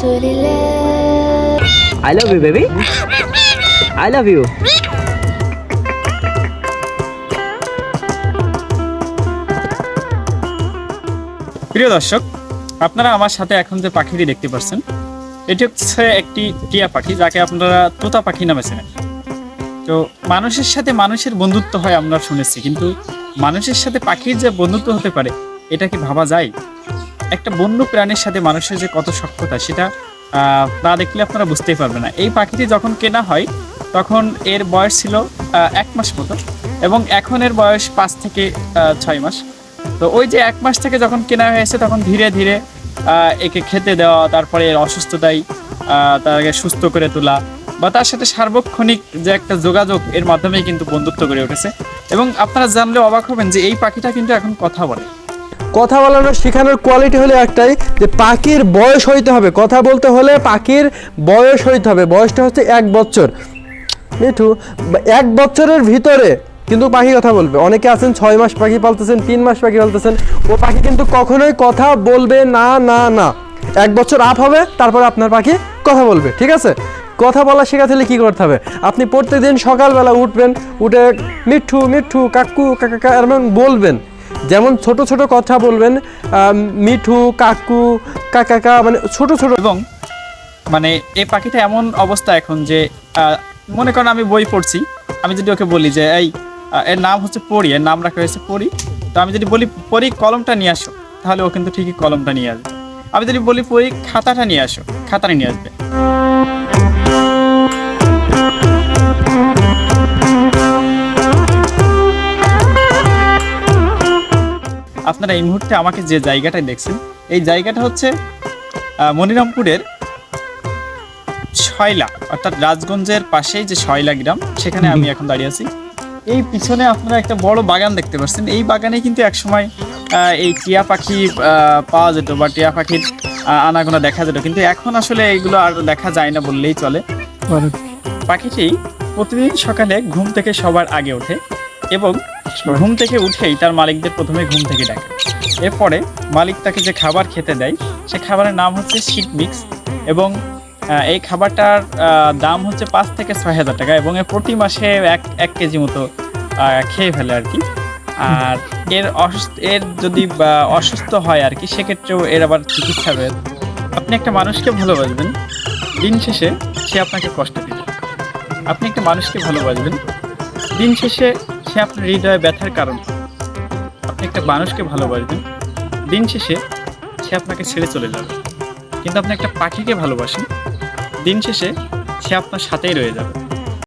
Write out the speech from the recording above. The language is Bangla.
truly love. I love you, baby. I love you. প্রিয় দর্শক, আপনারা আমার সাথে এখন যে পাখিটি দেখতে পাচ্ছেন, এটি হচ্ছে একটি টিয়া পাখি, যাকে আপনারা তোতা পাখি নামে চেনেন। তো মানুষের সাথে মানুষের বন্ধুত্ব হয় আমরা শুনেছি, কিন্তু মানুষের সাথে পাখির যে বন্ধুত্ব হতে পারে এটা কি ভাবা যায়? একটা বন্য প্রাণীর সাথে মানুষের যে কত সখ্যতা সেটা না দেখলে আপনারা বুঝতেই পারবেন না। এই পাখিটি যখন কেনা হয় তখন এর বয়স ছিল 1 মাস মতো, এবং এখন এর বয়স 5 থেকে 6 মাস। তো ওই যে 1 মাস থেকে যখন কেনা হয়েছে তখন ধীরে ধীরে একে খেতে দেওয়া, তারপরে এর অসুস্থতায় তাকে সুস্থ করে তোলা, বা তার সাথে সার্বক্ষণিক যে একটা যোগাযোগ, এর মাধ্যমেই কিন্তু বন্ধুত্ব গড়ে উঠেছে। এবং আপনারা জানলে অবাক হবেন যে এই পাখিটা কিন্তু এখন কথা বলে। কথা বলানো শেখানোর কোয়ালিটি হলো একটাই, যে পাখির বয়স হইতে হবে। কথা বলতে হলে পাখির বয়স হইতে হবে। বয়সটা হচ্ছে 1 বছর। মিঠু, 1 বছরের ভিতরে কিন্তু পাখি কথা বলবে। অনেকে আছেন 6 মাস পাখি পালতেছেন, 3 মাস পাখি পালতেছেন, ও পাখি কিন্তু কখনোই কথা বলবে না। না না 1 বছর আপ হবে, তারপরে আপনার পাখি কথা বলবে। ঠিক আছে? কথা বলা শেখাতে হলে কী করতে হবে? আপনি প্রত্যেকদিন সকালবেলা উঠবেন, উঠে মিঠু মিঠু, কাকু কাকা এরকম বলবেন। যেমন ছোট ছোট কথা বলবেন, মিঠু, কাকু, কাকা, মানে ছোট ছোট। এবং মানে এই পাখিটা এমন অবস্থা এখন যে মনে করেন আমি বই পড়ছি, আমি যদি ওকে বলি যে এই এর নাম হচ্ছে পরি, এর নাম রাখা হয়েছে পরি, তো আমি যদি বলি পরি কলমটা নিয়ে আসো, তাহলে ও কিন্তু ঠিকই কলমটা নিয়ে আসবে। আমি যদি বলি পরি খাতাটা নিয়ে আসো, খাতাটা নিয়ে আসবে। আপনারা এই মুহূর্তে আমাকে যে জায়গাটায় দেখছেন, এই জায়গাটা হচ্ছে মনিরামপুরের শয়লা, অর্থাৎ রাজগঞ্জের পাশেই যে শয়লা গ্রাম, সেখানে আমি এখন দাঁড়িয়ে আছি। এই পিছনে আপনারা একটা বড় বাগান দেখতে পাচ্ছেন। এই বাগানে কিন্তু একসময় এই টিয়া পাখি পাওয়া যেত, বা টিয়া পাখির আনাগোনা দেখা যেত, কিন্তু এখন আসলে এইগুলো আর দেখা যায় না বললেই চলে। পাখিটি প্রতিদিন সকালে ঘুম থেকে সবার আগে ওঠে, এবং ঘুম থেকে উঠেই তার মালিকদের প্রথমে ঘুম থেকে ডাকে। এরপরে মালিক তাকে যে খাবার খেতে দেয়, সে খাবারের নাম হচ্ছে শীত মিক্স, এবং এই খাবারটার দাম হচ্ছে 5 থেকে 6 হাজার টাকা, এবং প্রতি মাসে 1 কেজি মতো খেয়ে ফেলে আর কি। আর এর যদি অসুস্থ হয় আর কি, সেক্ষেত্রেও এর আবার চিকিৎসা রয়েছে। আপনি একটা মানুষকে ভালোবাসবেন, দিন শেষে সে আপনাকে কষ্ট দেবে। আপনি একটা মানুষকে ভালোবাসবেন, দিন শেষে সে আপনার হৃদয়ে ব্যথার কারণ। আপনি একটা মানুষকে ভালোবাসবেন, দিন শেষে সে আপনাকে ছেড়ে চলে যাবে। কিন্তু আপনি একটা পাখিকে ভালোবাসেন, দিন শেষে সে আপনার সাথেই রয়ে যাবে।